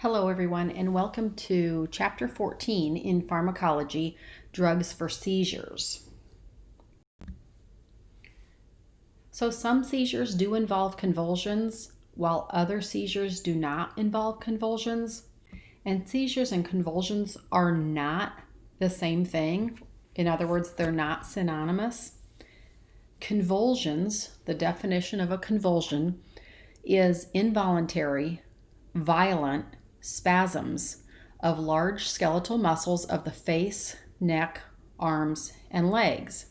Hello, everyone, and welcome to Chapter 14 in Pharmacology, Drugs for Seizures. So some seizures do involve convulsions, while other seizures do not involve convulsions. And seizures and convulsions are not the same thing. In other words, they're not synonymous. Convulsions, the definition of a convulsion, is involuntary, violent spasms of large skeletal muscles of the face, neck, arms, and legs.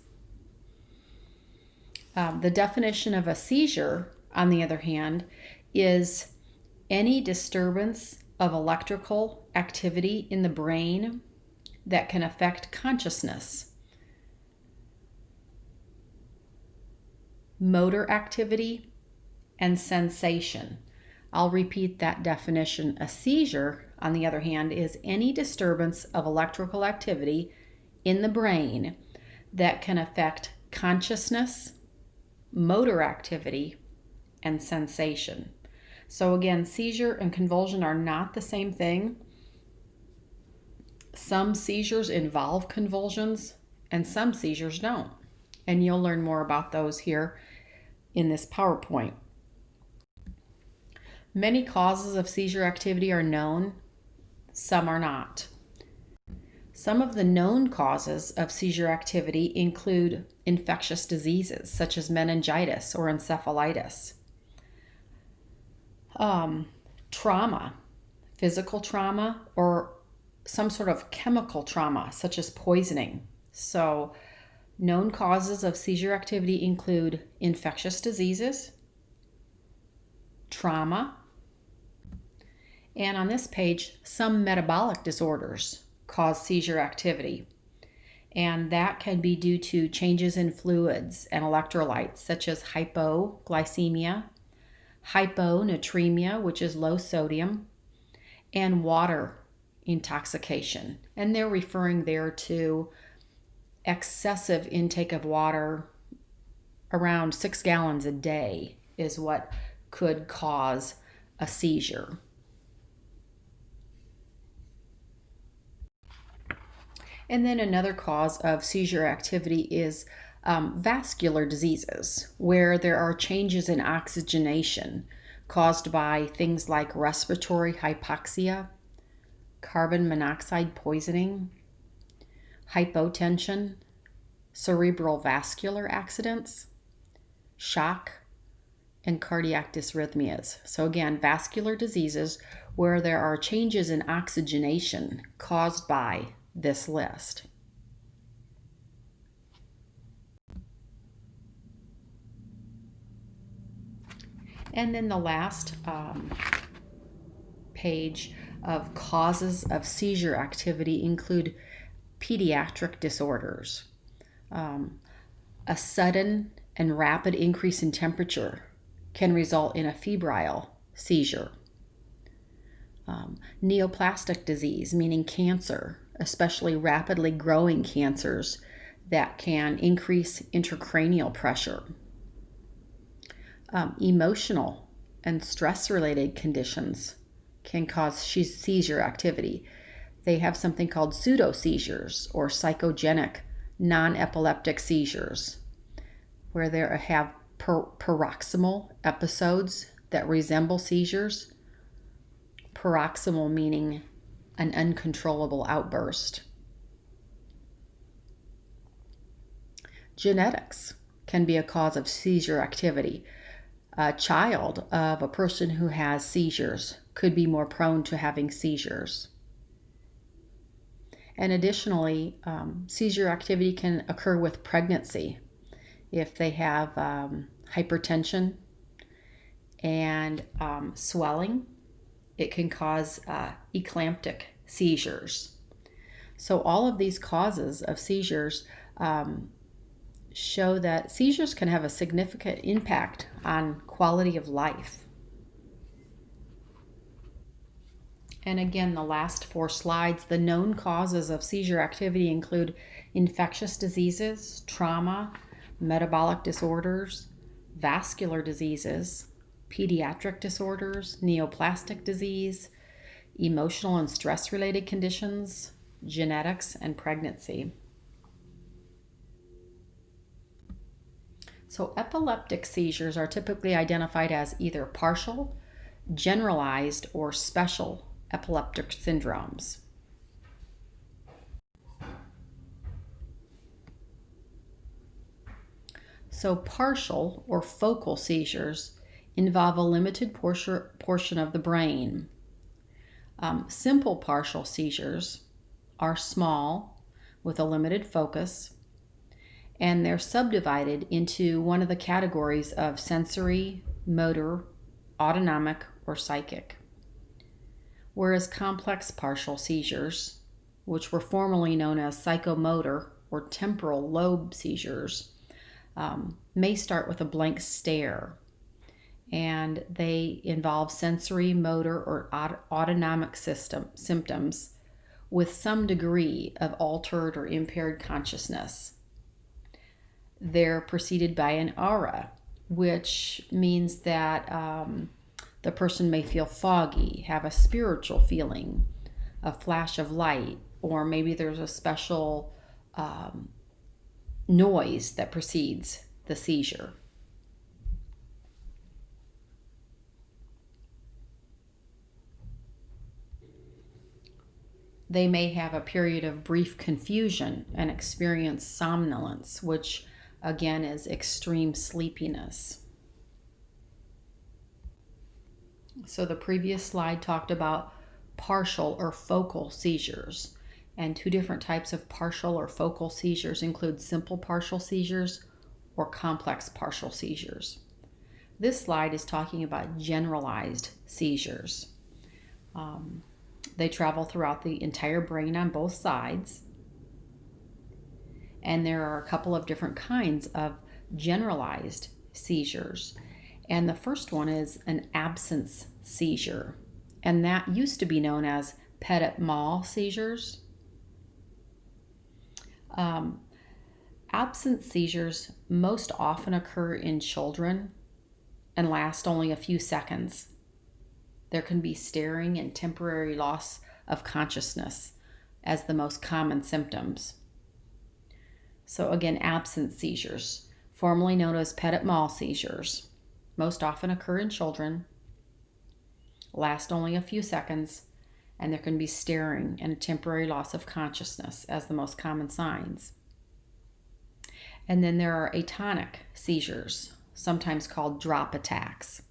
The definition of a seizure, on the other hand, is any disturbance of electrical activity in the brain that can affect consciousness, motor activity, and sensation. I'll repeat that definition. A seizure, on the other hand, is any disturbance of electrical activity in the brain that can affect consciousness, motor activity, and sensation. So again, seizure and convulsion are not the same thing. Some seizures involve convulsions and some seizures don't. And you'll learn more about those here in this PowerPoint. Many causes of seizure activity are known, some are not. Some of the known causes of seizure activity include infectious diseases such as meningitis or encephalitis, trauma, physical trauma, or some sort of chemical trauma such as poisoning. So, known causes of seizure activity include infectious diseases, trauma, and on this page, some metabolic disorders cause seizure activity. And that can be due to changes in fluids and electrolytes, such as hypoglycemia, hyponatremia, which is low sodium, and water intoxication. And they're referring there to excessive intake of water. Around 6 gallons a day is what could cause a seizure. And then another cause of seizure activity is vascular diseases, where there are changes in oxygenation caused by things like respiratory hypoxia, carbon monoxide poisoning, hypotension, cerebral vascular accidents, shock, and cardiac dysrhythmias. So again, vascular diseases where there are changes in oxygenation caused by this list. And then the last page of causes of seizure activity include pediatric disorders. A sudden and rapid increase in temperature can result in a febrile seizure. Neoplastic disease, meaning cancer, especially rapidly growing cancers that can increase intracranial pressure. Emotional and stress-related conditions can cause seizure activity. They have something called pseudo-seizures or psychogenic non-epileptic seizures, where they have paroxysmal episodes that resemble seizures. Paroxysmal meaning an uncontrollable outburst. Genetics can be a cause of seizure activity. A child of a person who has seizures could be more prone to having seizures. And additionally, seizure activity can occur with pregnancy. If they have hypertension and swelling, it can cause eclamptic seizures. So all of these causes of seizures show that seizures can have a significant impact on quality of life. And again, the last 4 slides, the known causes of seizure activity include infectious diseases, trauma, metabolic disorders, vascular diseases, pediatric disorders, neoplastic disease, emotional and stress-related conditions, genetics, and pregnancy. So epileptic seizures are typically identified as either partial, generalized, or special epileptic syndromes. So partial or focal seizures involve a limited portion of the brain. Simple partial seizures are small with a limited focus, and they're subdivided into one of the categories of sensory, motor, autonomic, or psychic. Whereas complex partial seizures, which were formerly known as psychomotor or temporal lobe seizures, may start with a blank stare, and they involve sensory, motor, or autonomic symptoms with some degree of altered or impaired consciousness. They're preceded by an aura, which means that the person may feel foggy, have a spiritual feeling, a flash of light, or maybe there's a special noise that precedes the seizure. They may have a period of brief confusion and experience somnolence, which again is extreme sleepiness. So the previous slide talked about partial or focal seizures. And two different types of partial or focal seizures include simple partial seizures or complex partial seizures. This slide is talking about generalized seizures. They travel throughout the entire brain on both sides. And there are a couple of different kinds of generalized seizures. And the first one is an absence seizure. And that used to be known as petit mal seizures. Absence seizures most often occur in children and last only a few seconds. There can be staring and temporary loss of consciousness as the most common symptoms. So again, absence seizures, formerly known as petit mal seizures, most often occur in children, last only a few seconds, and there can be staring and a temporary loss of consciousness as the most common signs. And then there are atonic seizures, sometimes called drop attacks.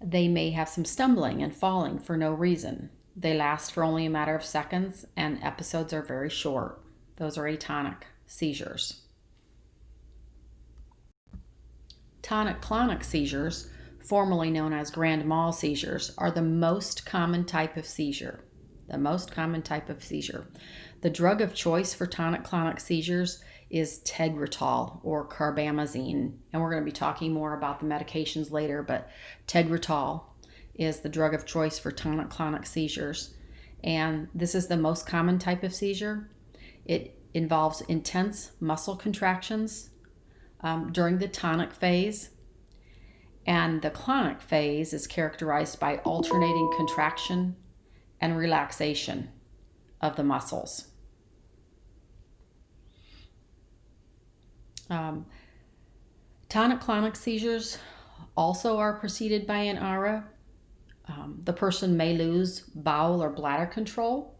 They may have some stumbling and falling for no reason. They last for only a matter of seconds, and episodes are very short. Those are atonic seizures. Tonic-clonic seizures, formerly known as grand mal seizures, are the most common type of seizure. The drug of choice for tonic-clonic seizures is Tegretol or carbamazine, and we're going to be talking more about the medications later, but Tegretol is the drug of choice for tonic-clonic seizures, and this is the most common type of seizure. It involves intense muscle contractions during the tonic phase, and the clonic phase is characterized by alternating contraction and relaxation of the muscles. Tonic-clonic seizures also are preceded by an aura. The person may lose bowel or bladder control.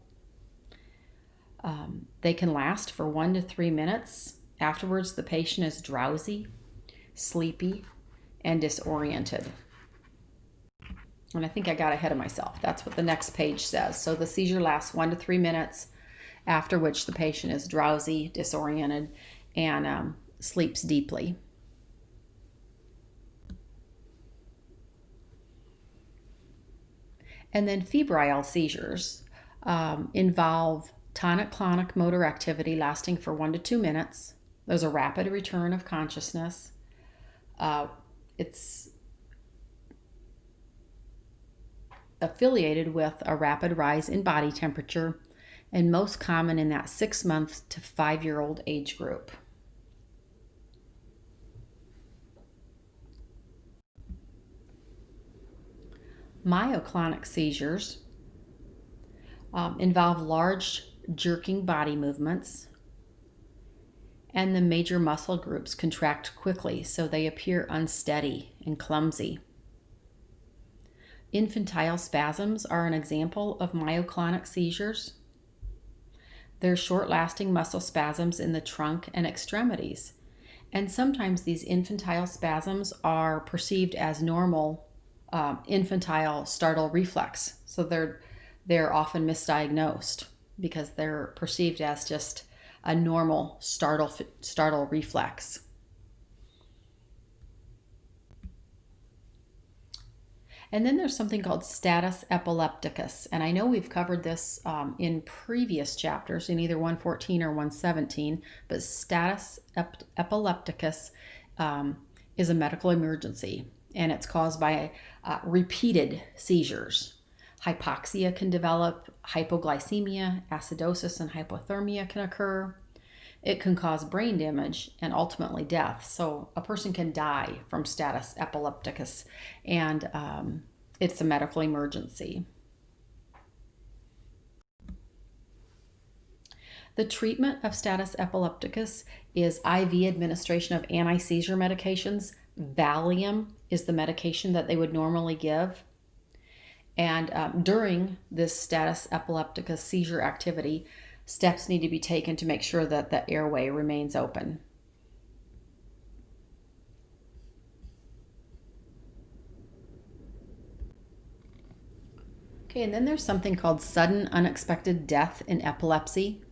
They can last for 1 to 3 minutes. Afterwards, the patient is drowsy, sleepy, and disoriented. And I think I got ahead of myself. That's what the next page says. So the seizure lasts 1 to 3 minutes, after which the patient is drowsy, disoriented, and sleeps deeply. And then febrile seizures involve tonic-clonic motor activity lasting for 1 to 2 minutes. There's a rapid return of consciousness. It's affiliated with a rapid rise in body temperature and most common in that 6-month to 5-year-old age group. Myoclonic seizures involve large jerking body movements, and the major muscle groups contract quickly, so they appear unsteady and clumsy. Infantile spasms are an example of myoclonic seizures. They're short-lasting muscle spasms in the trunk and extremities. And sometimes these infantile spasms are perceived as normal infantile startle reflex. So they're often misdiagnosed because they're perceived as just a normal startle reflex. And then there's something called status epilepticus. And I know we've covered this in previous chapters in either 114 or 117, but status epilepticus is a medical emergency, and it's caused by repeated seizures. Hypoxia can develop, hypoglycemia, acidosis, and hypothermia can occur. It can cause brain damage and ultimately death. So a person can die from status epilepticus, and it's a medical emergency. The treatment of status epilepticus is IV administration of anti-seizure medications. Valium is the medication that they would normally give. And during this status epilepticus seizure activity, steps need to be taken to make sure that the airway remains open. Okay, and then there's something called sudden unexpected death in epilepsy.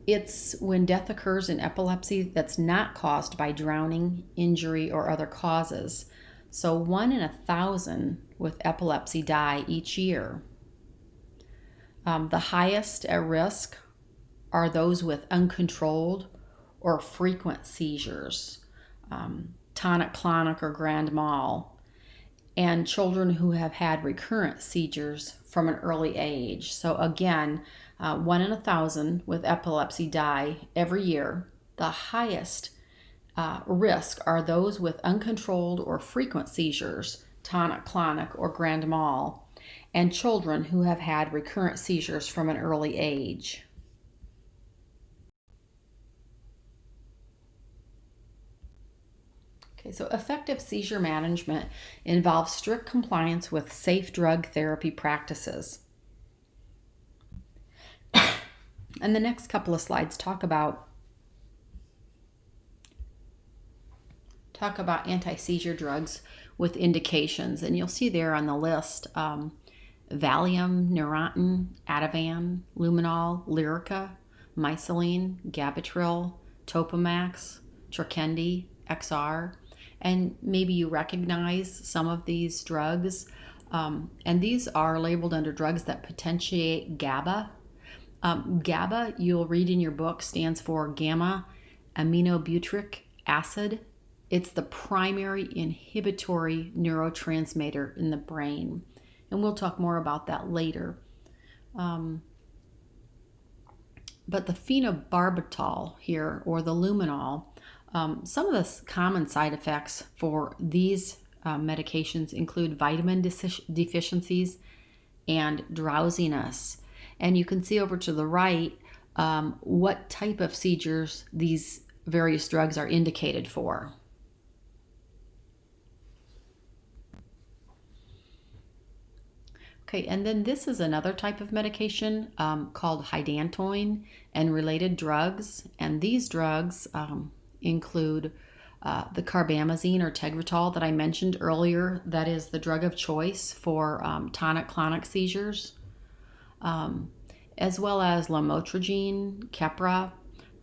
It's when death occurs in epilepsy that's not caused by drowning, injury, or other causes. So 1 in 1,000 with epilepsy die each year. The highest at risk are those with uncontrolled or frequent seizures, tonic-clonic or grand mal, and children who have had recurrent seizures from an early age. So again, 1 in 1,000 with epilepsy die every year. The highest risk are those with uncontrolled or frequent seizures, tonic-clonic or grand mal, and children who have had recurrent seizures from an early age. Okay, so effective seizure management involves strict compliance with safe drug therapy practices. And the next couple of slides talk about anti-seizure drugs with indications. And you'll see there on the list Valium, Neurontin, Ativan, Luminol, Lyrica, Mycilene, Gabitril, Topamax, Trokendi, XR. And maybe you recognize some of these drugs. And these are labeled under drugs that potentiate GABA. GABA, you'll read in your book, stands for gamma aminobutyric acid. It's the primary inhibitory neurotransmitter in the brain. And we'll talk more about that later. But the phenobarbital here, or the luminol, some of the common side effects for these medications include vitamin deficiencies and drowsiness. And you can see over to the right what type of seizures these various drugs are indicated for. Okay, and then this is another type of medication called hydantoin and related drugs. And these drugs include the carbamazine or Tegretol that I mentioned earlier. That is the drug of choice for tonic-clonic seizures, as well as lamotrigine, Keppra,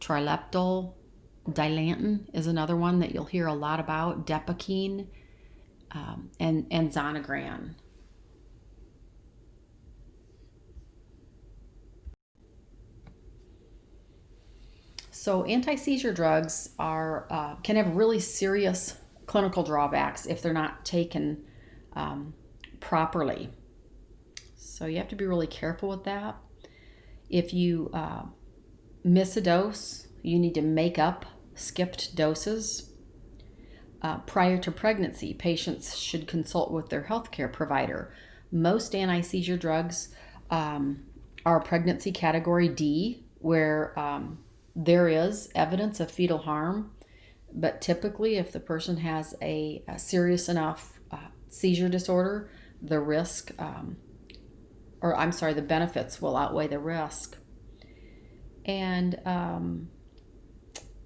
Trileptal, Dilantin is another one that you'll hear a lot about, Depakine, and Zonegran. So anti-seizure drugs can have really serious clinical drawbacks if they're not taken properly. So you have to be really careful with that. If you miss a dose, you need to make up skipped doses. Prior to pregnancy, patients should consult with their healthcare provider. Most anti-seizure drugs are pregnancy category D, where there is evidence of fetal harm. But typically, if the person has a serious enough seizure disorder, the risk, the benefits will outweigh the risk. And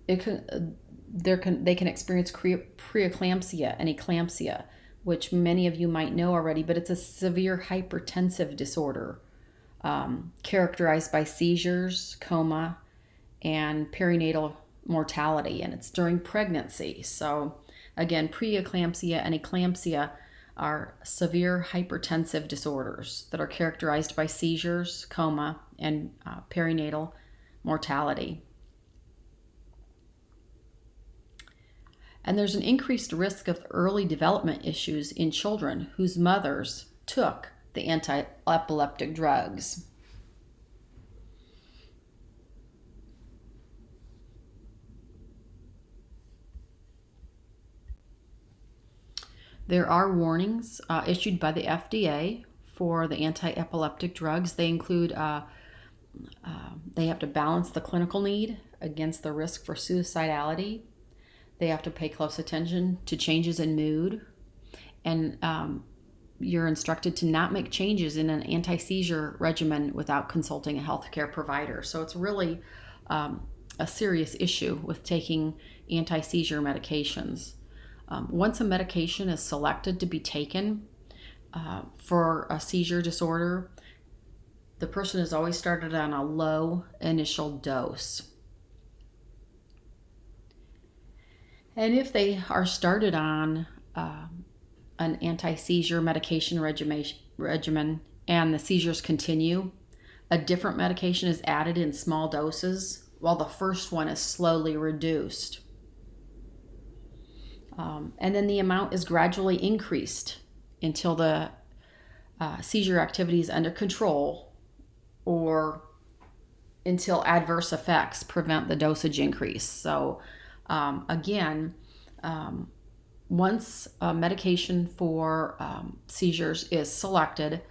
they can experience preeclampsia and eclampsia, which many of you might know already, but it's a severe hypertensive disorder characterized by seizures, coma, and perinatal mortality, and it's during pregnancy. So again, preeclampsia and eclampsia are severe hypertensive disorders that are characterized by seizures, coma, and perinatal mortality. And there's an increased risk of early development issues in children whose mothers took the anti-epileptic drugs. There are warnings issued by the FDA for the anti-epileptic drugs. They include they have to balance the clinical need against the risk for suicidality. They have to pay close attention to changes in mood. And you're instructed to not make changes in an anti-seizure regimen without consulting a healthcare provider. So it's really a serious issue with taking anti-seizure medications. Once a medication is selected to be taken for a seizure disorder, the person is always started on a low initial dose. And if they are started on an anti-seizure medication regimen and the seizures continue, a different medication is added in small doses while the first one is slowly reduced. And then the amount is gradually increased until the seizure activity is under control or until adverse effects prevent the dosage increase. So once a medication for seizures is selected,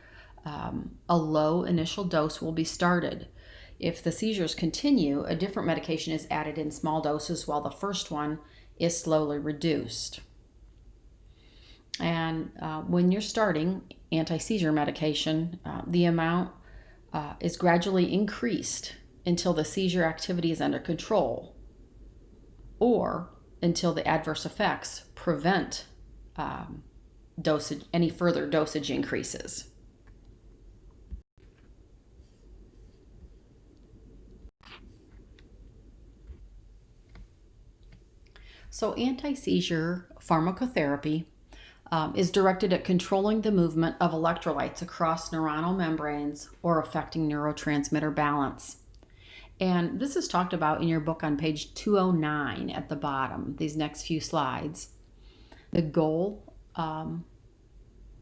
a low initial dose will be started. If the seizures continue, a different medication is added in small doses while the first one is slowly reduced. And when you're starting anti-seizure medication, the amount is gradually increased until the seizure activity is under control or until the adverse effects prevent any further dosage increases. So anti-seizure pharmacotherapy is directed at controlling the movement of electrolytes across neuronal membranes or affecting neurotransmitter balance. And this is talked about in your book on page 209 at the bottom, these next few slides. The goal of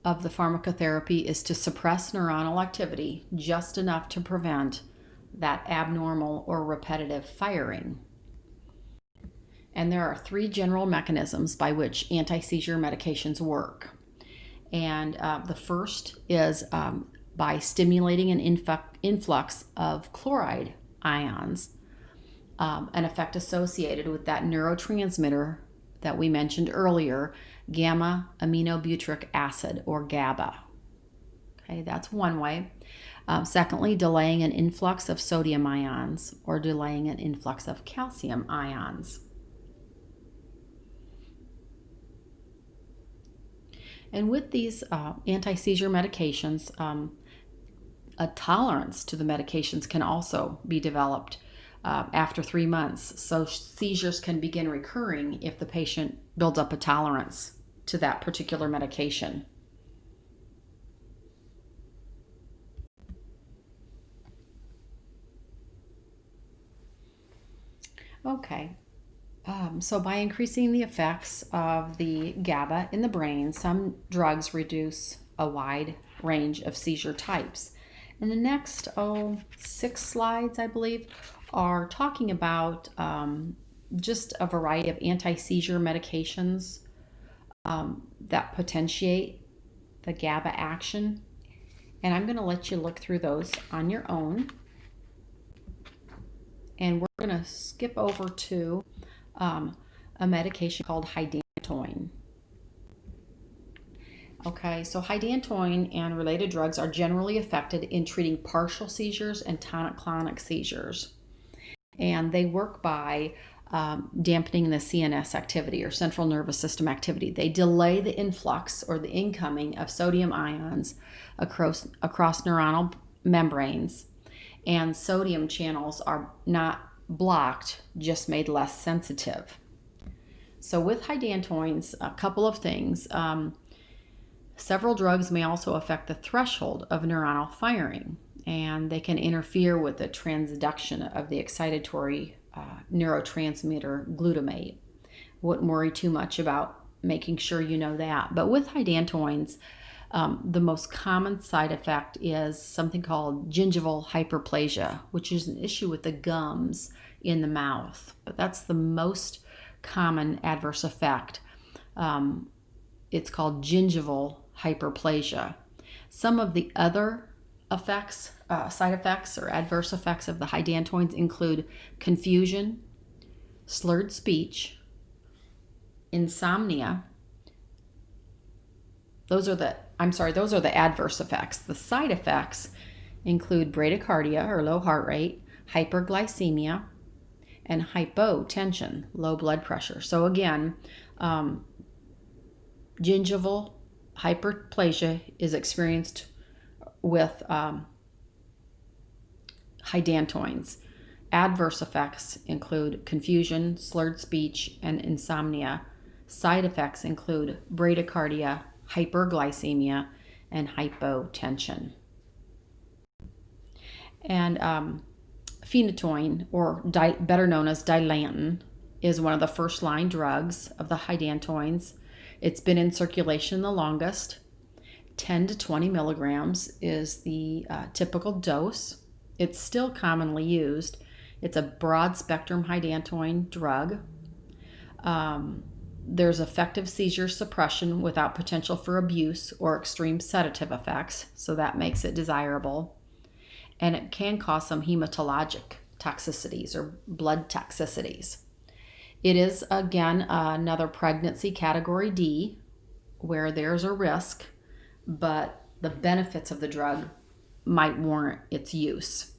the pharmacotherapy is to suppress neuronal activity just enough to prevent that abnormal or repetitive firing. And there are 3 general mechanisms by which anti-seizure medications work. And the first is by stimulating an influx of chloride ions, an effect associated with that neurotransmitter that we mentioned earlier, gamma aminobutyric acid, or GABA. Okay, that's one way. Secondly, delaying an influx of sodium ions or delaying an influx of calcium ions. And with these anti-seizure medications, a tolerance to the medications can also be developed after 3 months. So seizures can begin recurring if the patient builds up a tolerance to that particular medication. Okay. So by increasing the effects of the GABA in the brain, some drugs reduce a wide range of seizure types. And the next 6 slides, I believe, are talking about just a variety of anti-seizure medications that potentiate the GABA action And I'm going to let you look through those on your own. And we're going to skip over to a medication called hydantoin. Okay, so hydantoin and related drugs are generally effective in treating partial seizures and tonic-clonic seizures. And they work by dampening the CNS activity or central nervous system activity. They delay the influx or the incoming of sodium ions across neuronal membranes, and sodium channels are not blocked, just made less sensitive. So with hydantoins, a couple of things. Several drugs may also affect the threshold of neuronal firing, and they can interfere with the transduction of the excitatory neurotransmitter glutamate. Wouldn't worry too much about making sure you know that. But with hydantoins, the most common side effect is something called gingival hyperplasia, which is an issue with the gums in the mouth. But that's the most common adverse effect. It's called gingival hyperplasia. Some of the other effects, side effects or adverse effects of the hydantoins include confusion, slurred speech, insomnia. Those are the adverse effects. The side effects include bradycardia or low heart rate, hyperglycemia, and hypotension, low blood pressure. So again, gingival hyperplasia is experienced with hydantoins. Adverse effects include confusion, slurred speech, and insomnia. Side effects include bradycardia, hyperglycemia, and hypotension. And phenytoin, or better known as Dilantin, is one of the first-line drugs of the hydantoins. It's been in circulation the longest. 10 to 20 milligrams is the typical dose. It's still commonly used. It's a broad-spectrum hydantoin drug. There's effective seizure suppression without potential for abuse or extreme sedative effects, so that makes it desirable. And it can cause some hematologic toxicities or blood toxicities. It is, again, another pregnancy category D, where there's a risk, but the benefits of the drug might warrant its use.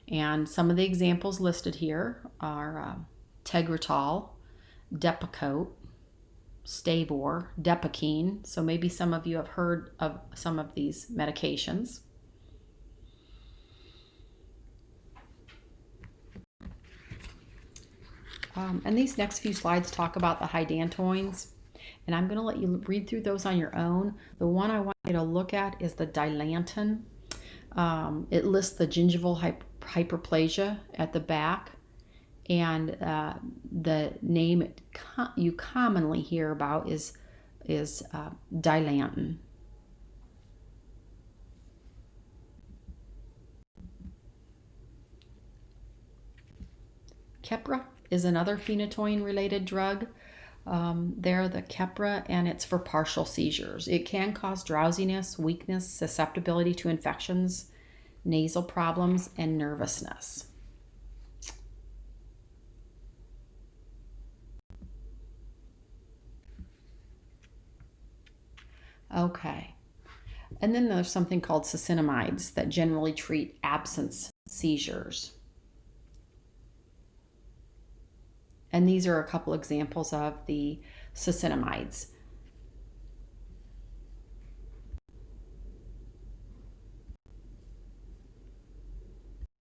And some of the examples listed here are Tegretol, Depakote, Stavor, Depakine. So maybe some of you have heard of some of these medications. And these next few slides talk about the hydantoins, and I'm going to let you read through those on your own. The one I want you to look at is the Dilantin. It lists the gingival hyperplasia at the back, and the name you commonly hear about is Dilantin. Keppra is another phenytoin-related drug. They're the Keppra, and it's for partial seizures. It can cause drowsiness, weakness, susceptibility to infections, nasal problems, and nervousness. Okay. And then there's something called succinimides that generally treat absence seizures. And these are a couple examples of the succinimides.